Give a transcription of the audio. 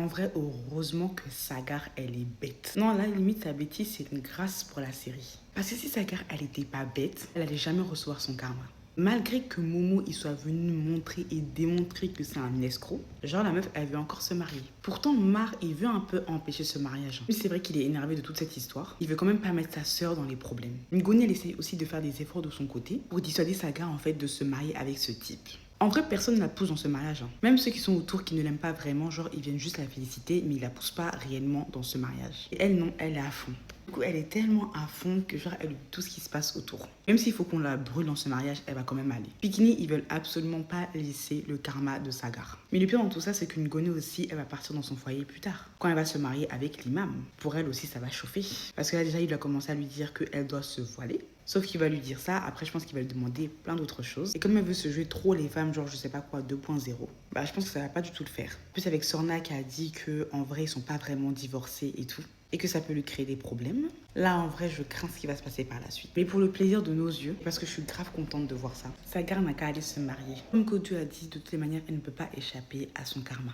en vrai, heureusement que Sagar, elle est bête. Non, là, limite, sa bêtise, c'est une grâce pour la série. Parce que si Sagar, elle était pas bête, elle allait jamais recevoir son karma. Malgré que Momo il soit venu montrer et démontrer que c'est un escroc, genre la meuf elle veut encore se marier. Pourtant Mar il veut un peu empêcher ce mariage. Mais c'est vrai qu'il est énervé de toute cette histoire. Il veut quand même pas mettre sa sœur dans les problèmes. Ngoni elle essaye aussi de faire des efforts de son côté pour dissuader Saga en fait de se marier avec ce type. En vrai, personne ne la pousse dans ce mariage. Même ceux qui sont autour qui ne l'aiment pas vraiment, genre ils viennent juste la féliciter, mais ils la poussent pas réellement dans ce mariage. Et elle non, elle est à fond. Du coup, elle est tellement à fond que genre elle oublie tout ce qui se passe autour. Même s'il faut qu'on la brûle dans ce mariage, elle va quand même aller. Pikini, ils veulent absolument pas laisser le karma de Sagar. Mais le pire dans tout ça, c'est qu'une Ngoni aussi, elle va partir dans son foyer plus tard. Quand elle va se marier avec l'imam. Pour elle aussi, ça va chauffer. Parce que là déjà, il a commencé à lui dire qu'elle doit se voiler. Sauf qu'il va lui dire ça, après je pense qu'il va lui demander plein d'autres choses. Et comme elle veut se jouer trop les femmes, genre je sais pas quoi, 2.0, bah je pense que ça va pas du tout le faire. En plus avec Sorna qui a dit que en vrai ils sont pas vraiment divorcés et tout. Et que ça peut lui créer des problèmes. Là en vrai je crains ce qui va se passer par la suite. Mais pour le plaisir de nos yeux, parce que je suis grave contente de voir ça, Sagar n'a qu'à aller se marier. Comme Kodu a dit, de toutes les manières elle ne peut pas échapper à son karma.